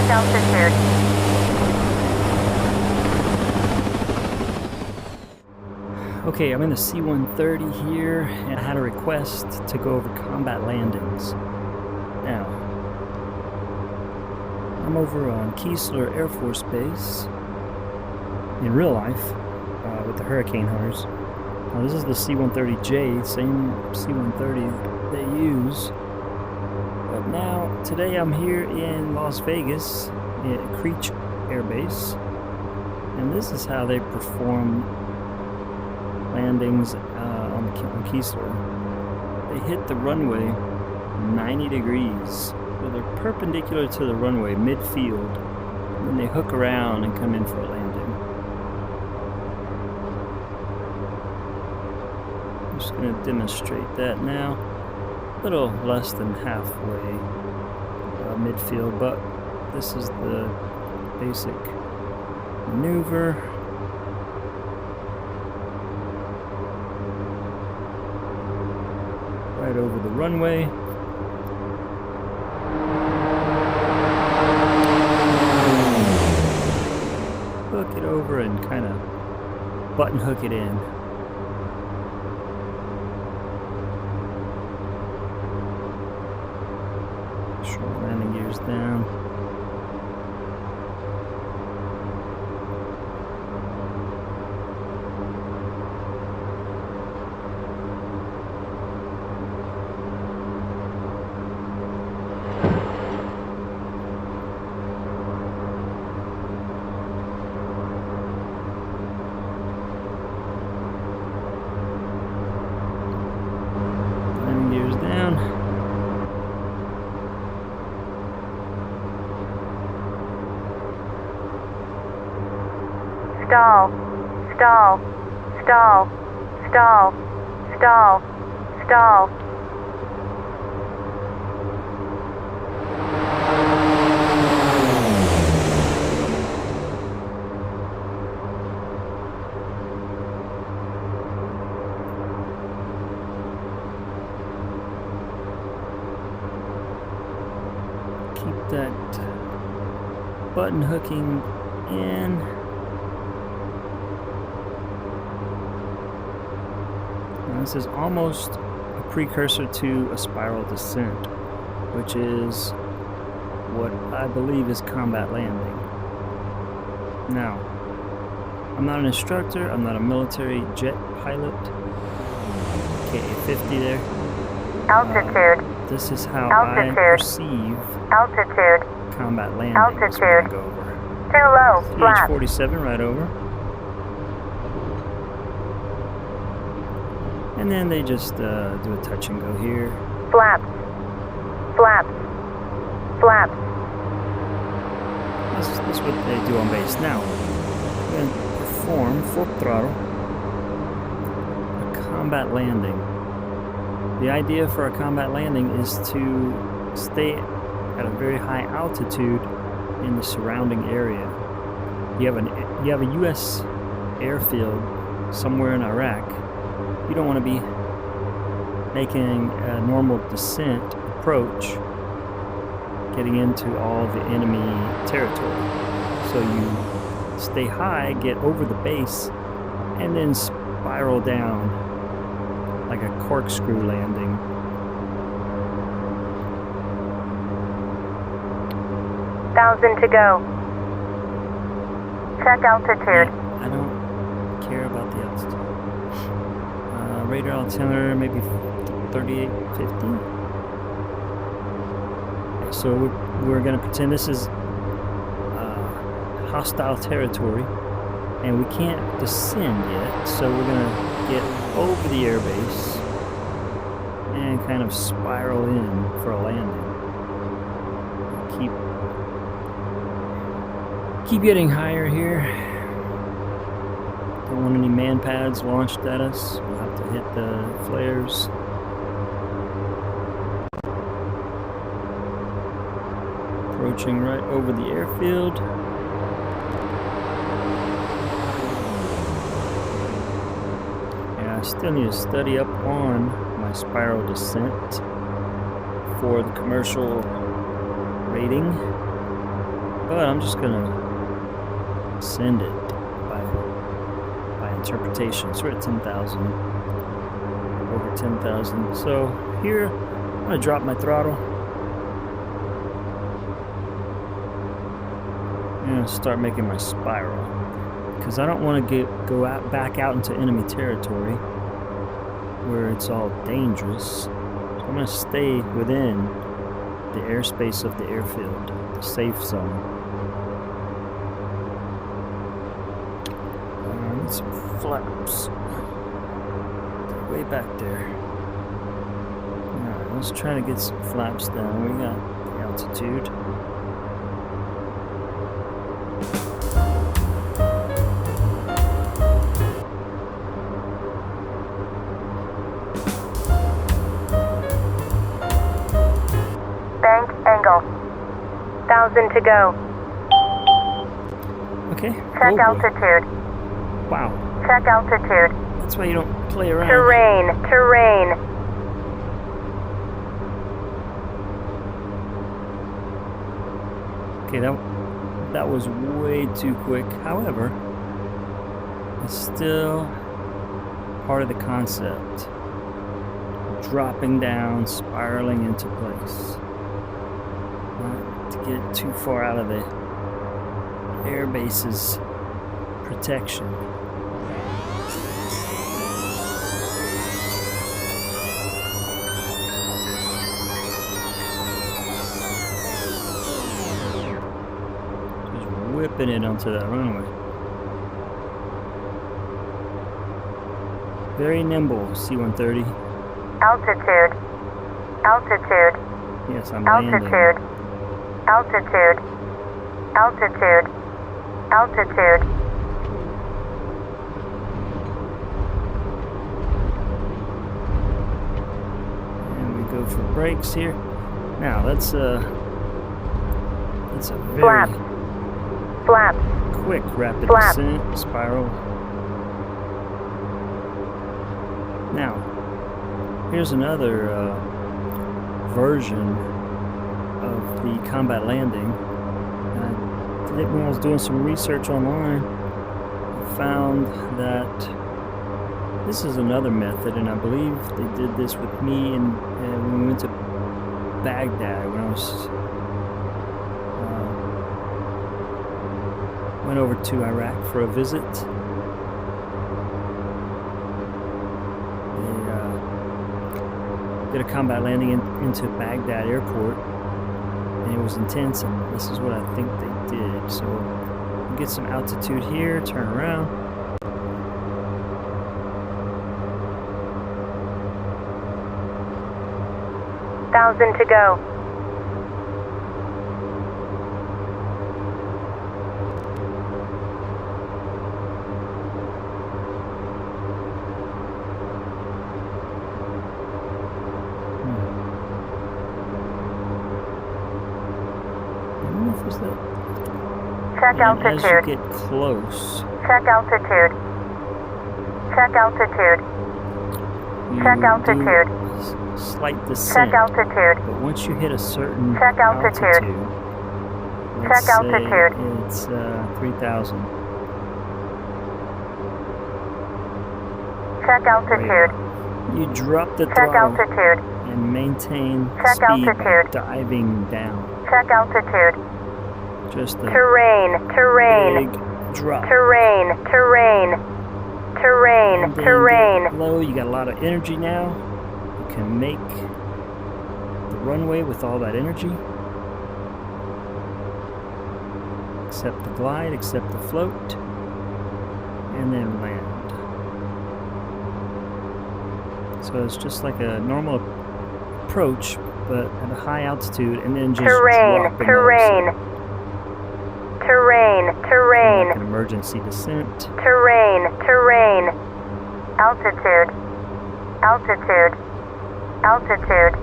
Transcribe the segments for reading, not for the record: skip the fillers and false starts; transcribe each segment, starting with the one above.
Check altitude. Okay, I'm in the C130 here, and I had a request to go over combat landings. Now, I'm over on Keesler Air Force Base in real life with the Hurricane Hunters. Now, this is the C130J, same C130 they use. But now, today I'm here in Las Vegas at Creech Air Base, and this is how they perform landings on Keesler. They hit the runway 90 degrees, so they're perpendicular to the runway mid-field, and then they hook around and come in for a landing. I'm just going to demonstrate that now. A little less than halfway midfield, but this is the basic maneuver. Right over the runway. Hook it over and kind of button hook it in. Short landing gears down. Gears down. Stall, stall, stall, stall, stall, stall. Keep that button hooking in. Now this is almost a precursor to a spiral descent, which is what I believe is combat landing. Now, I'm not an instructor, I'm not a military jet pilot, KA-50 there. Altitude. This is how Altitude. I perceive Altitude. combat landing. Altitude. Go over. Too low. Flat. CH-47 right over. And then they just do a touch and go here. Flaps. Flaps. Flaps. That's what they do on base. Now, we're going to perform full throttle a combat landing. The idea for a combat landing is to stay at a very high altitude in the surrounding area. You have a U.S. airfield somewhere in Iraq. You don't want to be making a normal descent approach, getting into all the enemy territory. So you stay high, get over the base, and then spiral down like a corkscrew landing. Thousand to go. Check altitude. Yeah, I don't care about the altitude. Radar altimeter maybe 3850. So we're going to pretend this is hostile territory, and we can't descend yet. So we're going to get over the airbase and kind of spiral in for a landing. Keep getting higher here. Don't want any man pads launched at us. We'll have to hit the flares. Approaching right over the airfield. And I still need to study up on my spiral descent for the commercial rating. but I'm just gonna send it by interpretation. So we're at 10,000, over 10,000. So here, I'm gonna drop my throttle. I'm gonna start making my spiral because I don't want to go back out into enemy territory where it's all dangerous. So I'm gonna stay within the airspace of the airfield, the safe zone. I need some flaps. They're way back there. Alright, let's try to get some flaps down. We got the altitude. Bank angle. 1,000 to go. Okay. Check oh, boy. altitude. Wow. Check altitude. That's why you don't play around. Terrain. Terrain. Okay, that was way too quick. However, it's still part of the concept. Dropping down, spiraling into place. Not to get too far out of the air base's protection. Just whipping it onto that runway. Very nimble, C-130. Altitude. Altitude. Yes, I'm landing. Altitude. Altitude. Altitude. Altitude. And we go for brakes here. Now that's a very Flap. Flap. quick rapid Flap. descent spiral. Now, here's another version of the combat landing. I did it when I was doing some research online. I found that this is another method, and I believe they did this with me and when we went to Baghdad when I was went over to Iraq for a visit. Did a combat landing into Baghdad airport, and it was intense, and this is what I think they did. So we'll get some altitude here, turn around. Thousand to go. Check And as you altitude. get close, Check altitude. Check altitude. you Check do altitude. slight descent. Check altitude. But once you hit a certain Check altitude. let's Check altitude. say it's 3,000. Check altitude. You drop the Check throttle altitude. and maintain Check speed by altitude. diving down. Check altitude. Just a Terrain. Terrain. big drop. Terrain. Terrain. Terrain. And then Terrain. get low. You got a lot of energy now. You can make the runway with all that energy. Accept the glide, accept the float, and then land. So it's just like a normal approach, but at a high altitude, and then just Terrain. dropping Terrain. also. Terrain. Terrain. Like an emergency descent. Terrain. Terrain. Altitude. Altitude. Altitude.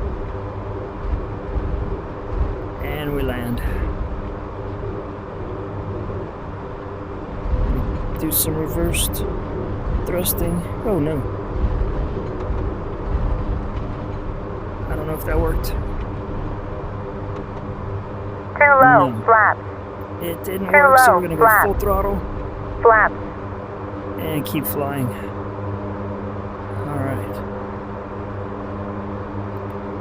And we land. Do some reversed thrusting. Oh no. I don't know if that worked. Too low. No. Flaps. It didn't Too work, so low, we're gonna go flat. full throttle Flaps. and keep flying. Alright.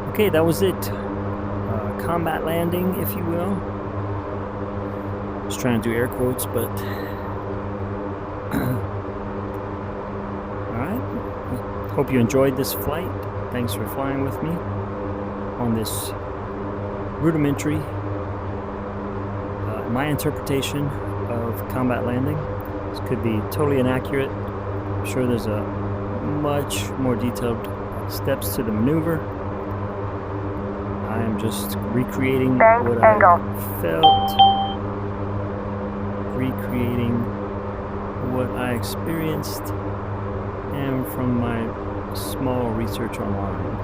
Okay, that was it. Combat landing, if you will. Just trying to do air quotes, but alright. Hope you enjoyed this flight. Thanks for flying with me on this rudimentary, my interpretation of combat landing. This could be totally inaccurate. I'm sure there's a much more detailed steps to the maneuver. I am just recreating Bank what angle. I felt, recreating what I experienced, and from my small research online.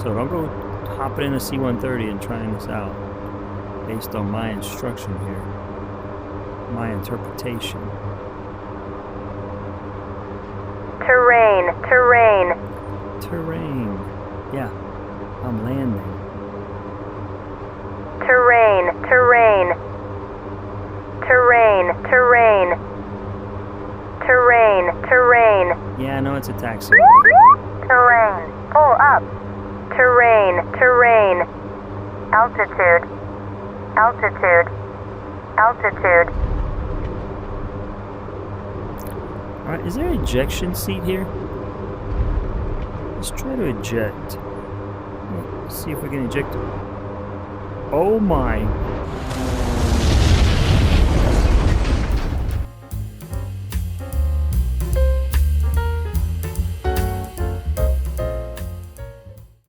So don't go hopping in a C-130 and trying this out based on my instruction here, my interpretation. Terrain. Terrain. Terrain. Yeah, I'm landing. Terrain. Terrain. Terrain. Terrain. Terrain. Terrain. Yeah, I know it's a taxi. Terrain. Pull up. Terrain. Terrain. Altitude. Altitude. Altitude. Alright, is there an ejection seat here? Let's try to eject. Let's see if we can eject. Oh my